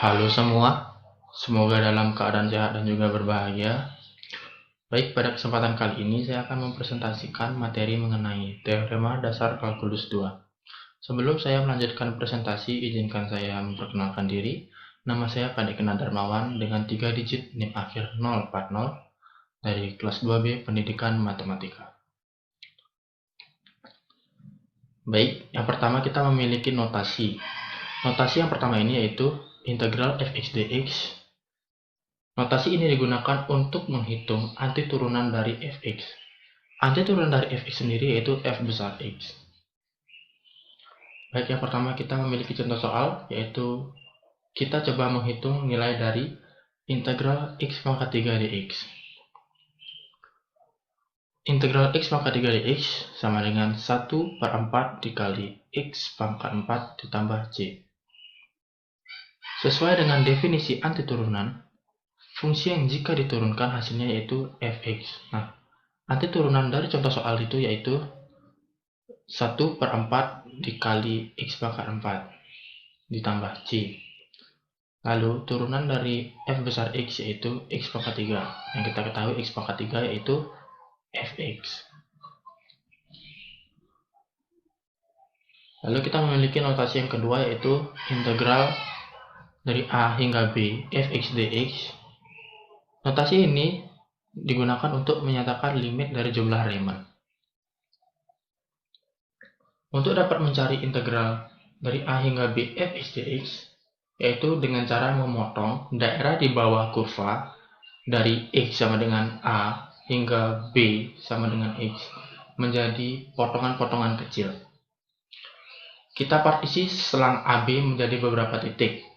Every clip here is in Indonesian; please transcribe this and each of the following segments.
Halo semua, semoga dalam keadaan sehat dan juga berbahagia. Baik, pada kesempatan kali ini saya akan mempresentasikan materi mengenai teorema dasar kalkulus 2. Sebelum saya melanjutkan presentasi, izinkan saya memperkenalkan diri. Nama saya Kadekena Darmawan dengan 3 digit NIM akhir 040 dari kelas 2B Pendidikan Matematika. Baik, yang pertama kita memiliki notasi. Notasi yang pertama ini yaitu integral fx dx. Notasi ini digunakan untuk menghitung antiturunan dari fx. Antiturunan dari fx sendiri yaitu f besar x. Baik, yang pertama kita memiliki contoh soal, yaitu kita coba menghitung nilai dari integral x pangkat 3 dx. Integral x pangkat 3 dx sama dengan 1/4 dikali x pangkat 4 ditambah c. Sesuai dengan definisi antiturunan, fungsi yang jika diturunkan hasilnya yaitu fx. Nah, antiturunan dari contoh soal itu yaitu 1/4 dikali x pangkat 4 ditambah c. Lalu turunan dari f besar x yaitu x pangkat 3. Yang kita ketahui x pangkat 3 yaitu fx. Lalu kita memiliki notasi yang kedua yaitu integral dari a hingga b fx dx. Notasi ini digunakan untuk menyatakan limit dari jumlah Riemann. Untuk dapat mencari integral dari a hingga b fx dx, yaitu dengan cara memotong daerah di bawah kurva dari x sama dengan a hingga b sama dengan x menjadi potongan-potongan kecil. Kita partisi selang AB menjadi beberapa titik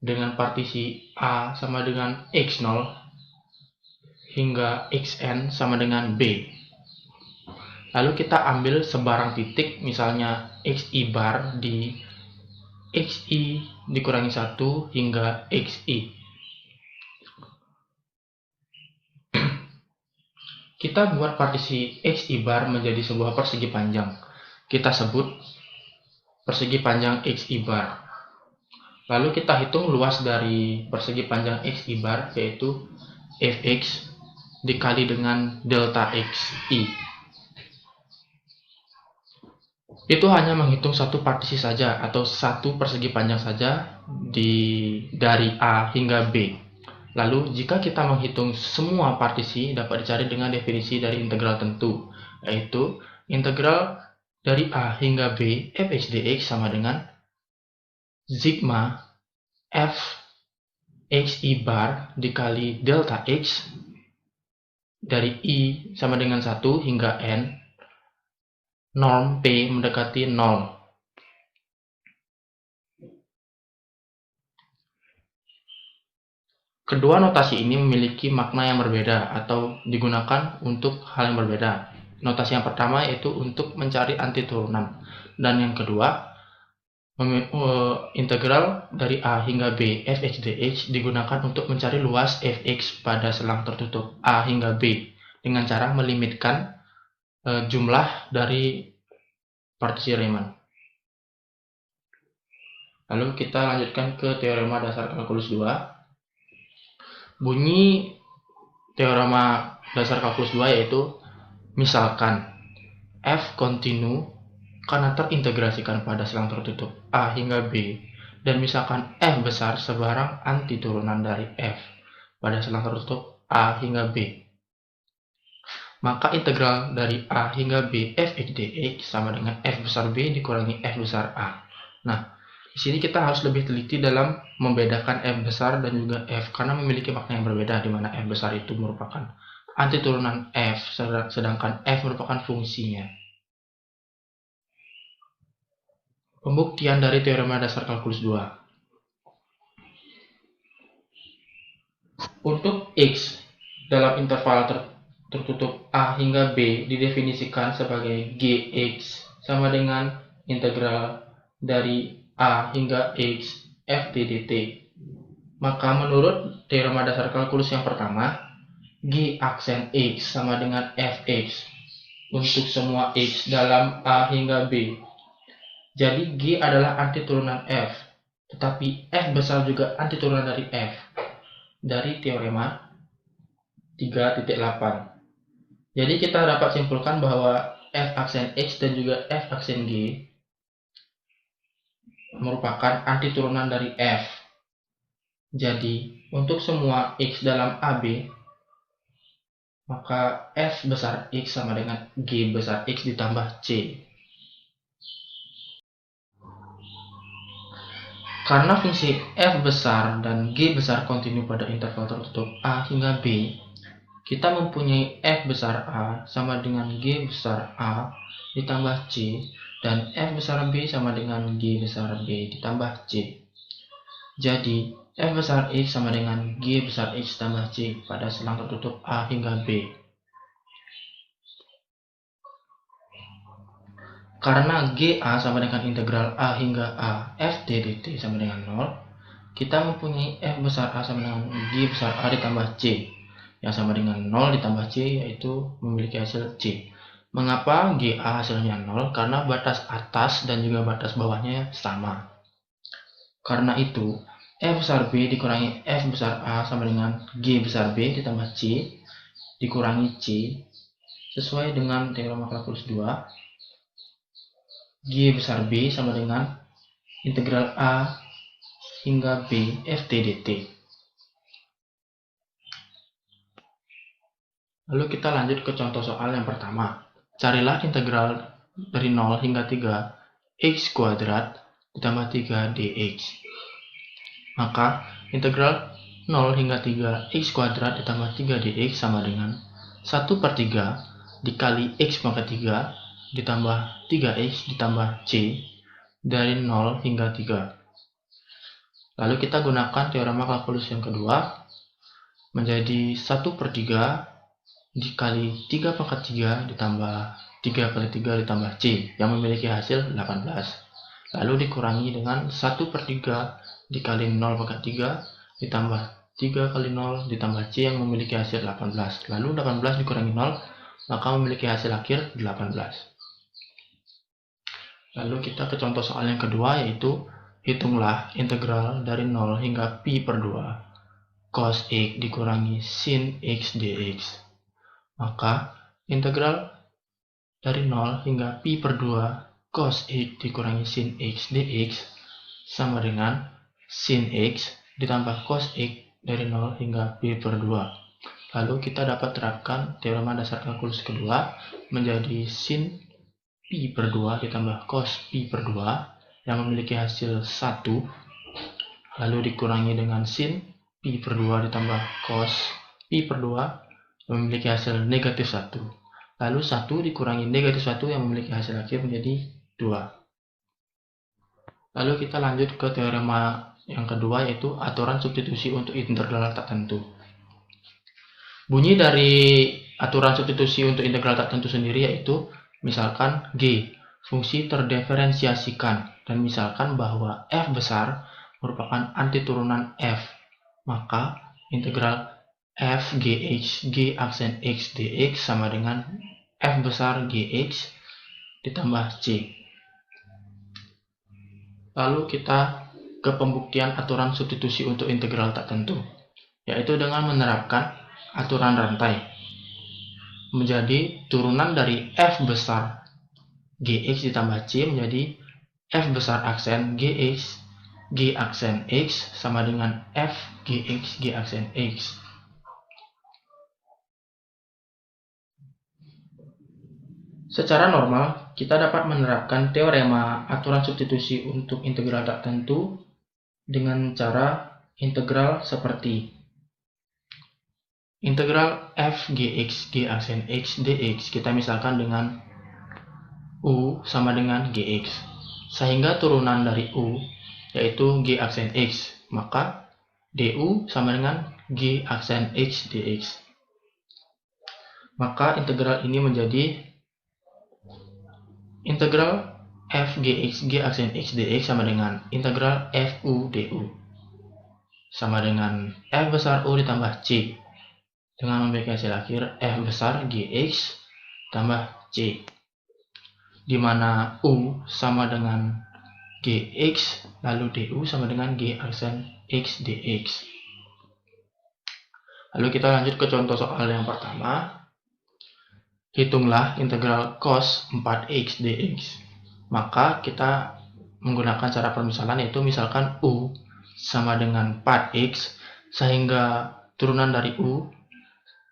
dengan partisi A sama dengan x0 hingga xn sama dengan b. Lalu kita ambil sebarang titik, misalnya xi bar di xi dikurangi 1 hingga xi. Kita buat partisi xi bar menjadi sebuah persegi panjang. Kita sebut persegi panjang xi bar. Lalu kita hitung luas dari persegi panjang xi bar yaitu fx dikali dengan delta xi. Itu hanya menghitung satu partisi saja atau satu persegi panjang saja dari A hingga B. Lalu jika kita menghitung semua partisi dapat dicari dengan definisi dari integral tentu, yaitu integral dari A hingga B fx dx sama dengan sigma f xi bar dikali delta x dari i sama dengan 1 hingga n norm p mendekati 0. Kedua notasi ini memiliki makna yang berbeda atau digunakan untuk hal yang berbeda. Notasi yang pertama yaitu untuk mencari antiturunan, dan yang kedua integral dari a hingga b fx dx digunakan untuk mencari luas fx pada selang tertutup a hingga b dengan cara melimitkan jumlah dari partisi Riemann. Lalu kita lanjutkan ke teorema dasar kalkulus 2. Bunyi teorema dasar kalkulus 2 yaitu misalkan f kontinu karena terintegrasikan pada selang tertutup a hingga b, dan misalkan f besar sebarang antiturunan dari f pada selang tertutup a hingga b, maka integral dari a hingga b fx dx sama dengan f besar b dikurangi f besar a. Nah, di sini kita harus lebih teliti dalam membedakan f besar dan juga f karena memiliki makna yang berbeda, di mana f besar itu merupakan antiturunan f sedangkan f merupakan fungsinya. Pembuktian dari teorema dasar kalkulus 2. Untuk x dalam interval tertutup a hingga b didefinisikan sebagai gx sama dengan integral dari a hingga x f dt. Maka menurut teorema dasar kalkulus yang pertama, g aksen x sama dengan fx untuk semua x dalam a hingga b. Jadi g adalah antiturunan f, tetapi F besar juga antiturunan dari F dari teorema 3.8. Jadi kita dapat simpulkan bahwa F aksen X dan juga F aksen G merupakan antiturunan dari F. Jadi untuk semua X dalam AB, maka F besar X sama dengan G besar X ditambah C. Karena fungsi F besar dan G besar kontinu pada interval tertutup A hingga B, kita mempunyai F besar A sama dengan G besar A ditambah C, dan F besar B sama dengan G besar B ditambah C. Jadi, F besar X sama dengan G besar X tambah C pada selang tertutup A hingga B. Karena GA sama dengan integral A hingga A F dt sama dengan 0, kita mempunyai F besar A sama dengan G besar A ditambah C, yang sama dengan 0 ditambah C, yaitu memiliki hasil C. Mengapa GA hasilnya 0? Karena batas atas dan juga batas bawahnya sama. Karena itu, F besar B dikurangi F besar A sama dengan G besar B ditambah C dikurangi C, sesuai dengan teorema kalkulus 2. G besar B sama dengan integral A hingga B Ft dt. Lalu kita lanjut ke contoh soal yang pertama. Carilah integral dari 0 hingga 3 x kuadrat ditambah 3 dx. Maka integral 0 hingga 3 x kuadrat ditambah 3 dx sama dengan 1/3 dikali x pangkat 3 ditambah 3x ditambah c dari 0 hingga 3. Lalu kita gunakan teorema kalkulus yang kedua, menjadi 1/3 dikali 3 pangkat 3 ditambah 3 kali 3 ditambah c yang memiliki hasil 18. Lalu dikurangi dengan 1/3 dikali 0 pangkat 3 ditambah 3 kali 0 ditambah c yang memiliki hasil 18. Lalu 18 dikurangi 0, maka memiliki hasil akhir 18. Lalu kita ke contoh soal yang kedua, yaitu hitunglah integral dari 0 hingga pi per 2 cos x dikurangi sin x dx. Maka integral dari 0 hingga pi per 2 cos x dikurangi sin x dx sama dengan sin x ditambah cos x dari 0 hingga pi per 2. Lalu kita dapat terapkan teorema dasar kalkulus kedua, menjadi sin pi per 2 ditambah cos pi per 2 yang memiliki hasil 1, lalu dikurangi dengan sin pi per 2 ditambah cos pi per 2 yang memiliki hasil negatif 1. Lalu 1 dikurangi negatif 1 yang memiliki hasil akhir menjadi 2. Lalu kita lanjut ke teorema yang kedua, yaitu aturan substitusi untuk integral tak tentu. Bunyi dari aturan substitusi untuk integral tak tentu sendiri yaitu misalkan G, fungsi terdiferensiasikan, dan misalkan bahwa F besar merupakan antiturunan F, maka integral f gx g aksen x dx sama dengan F besar gx ditambah c. Lalu kita ke pembuktian aturan substitusi untuk integral tak tentu, yaitu dengan menerapkan aturan rantai. Menjadi turunan dari F besar gx ditambah c menjadi F besar aksen gx g aksen x sama dengan F gx g aksen x. Secara normal, kita dapat menerapkan teorema aturan substitusi untuk integral tak tentu dengan cara integral seperti integral f gx g aksen x dx kita misalkan dengan u sama dengan gx, sehingga turunan dari u yaitu g aksen x, maka du sama dengan g aksen x dx. Maka integral ini menjadi integral f gx g aksen x dx sama dengan integral fu du sama dengan f besar u ditambah c dengan memiliki hasil akhir f besar gx tambah c, di mana u sama dengan Gx, lalu du sama dengan G aksen X dx. Lalu kita lanjut ke contoh soal yang pertama. Hitunglah integral cos 4x dx. Maka kita menggunakan cara permisalan, yaitu misalkan u sama dengan 4x, sehingga turunan dari u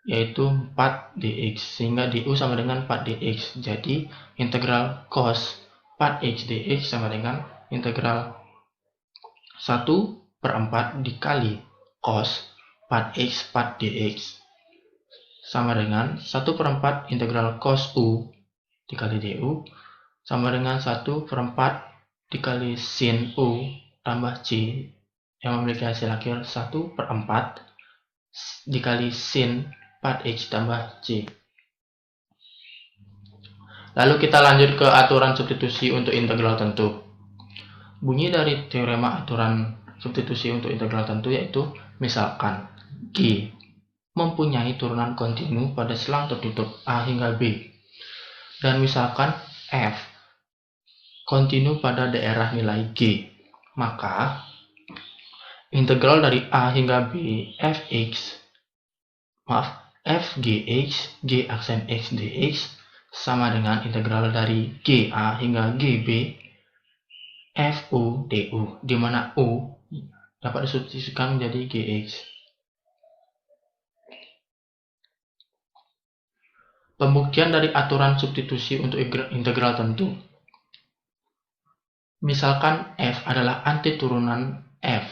yaitu 4 dx, sehingga du sama dengan 4 dx. Jadi integral cos 4x dx sama dengan integral 1/4 dikali cos 4x 4 dx sama dengan 1/4 integral cos u dikali du sama dengan 1/4 dikali sin u tambah c yang memiliki hasil akhir 1/4 dikali sin 4x tambah c. Lalu kita lanjut ke aturan substitusi untuk integral tentu. Bunyi dari teorema aturan substitusi untuk integral tentu yaitu misalkan G mempunyai turunan kontinu pada selang tertutup A hingga B, dan misalkan F kontinu pada daerah nilai G, maka integral dari A hingga B fgx G aksen X dx sama dengan integral dari GA hingga GB fu du, di mana u dapat disubstitusikan menjadi gx. Pembuktian dari aturan substitusi untuk integral tentu. Misalkan f adalah antiturunan f,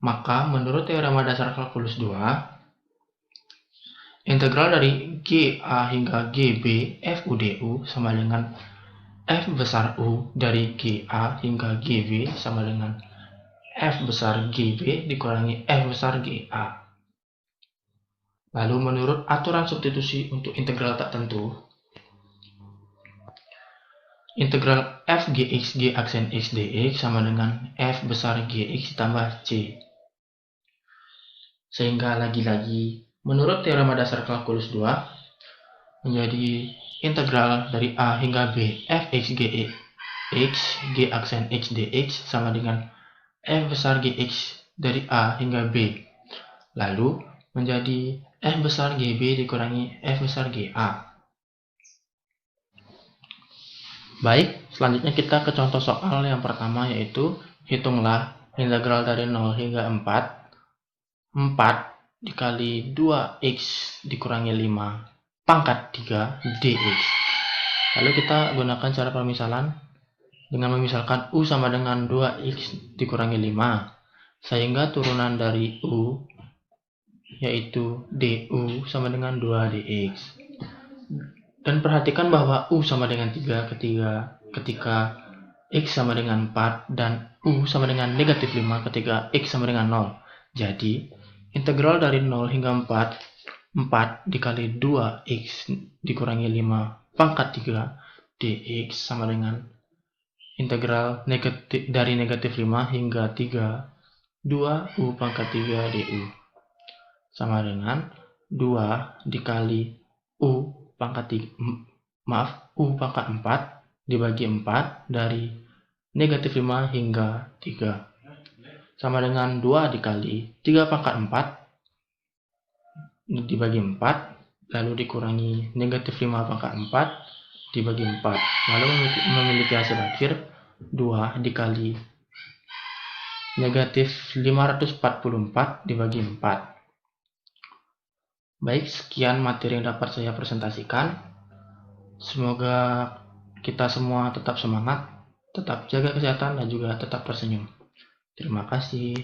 maka menurut teorema dasar kalkulus 2, integral dari GA hingga GB fu du sama dengan f besar U dari GA hingga GB sama dengan f besar GB dikurangi f besar GA. Lalu menurut aturan substitusi untuk integral tak tentu, integral fgx G aksen X dx sama dengan f besar Gx tambah C. Sehingga lagi-lagi menurut teorema dasar kalkulus 2 menjadi integral dari A hingga B fx Gx G aksen X dx sama dengan f besar Gx dari A hingga B. Lalu menjadi f besar GB dikurangi f besar GA. Baik, selanjutnya kita ke contoh soal yang pertama, yaitu hitunglah integral dari 0 hingga 4 dikali 2x dikurangi 5 pangkat 3 dx. Lalu kita gunakan cara permisalan dengan memisalkan u sama dengan 2x dikurangi 5, sehingga turunan dari u yaitu du sama dengan 2 dx. Dan perhatikan bahwa u sama dengan 3 ketika x sama dengan 4 dan u sama dengan negatif 5 ketika x sama dengan 0. Jadi integral dari 0 hingga 4 dikali 2x dikurangi 5 pangkat 3 dx sama dengan integral dari negatif 5 hingga 3 2u pangkat 3 du sama dengan 2 dikali u pangkat 4 dibagi 4 dari negatif 5 hingga 3 sama dengan 2 dikali 3 pangkat 4 dibagi 4 lalu dikurangi negatif 5 pangkat 4 dibagi 4, lalu memiliki hasil akhir 2 dikali negatif 544 dibagi 4. Baik, sekian materi yang dapat saya presentasikan. Semoga kita semua tetap semangat, tetap jaga kesehatan, dan juga tetap tersenyum. Terima kasih.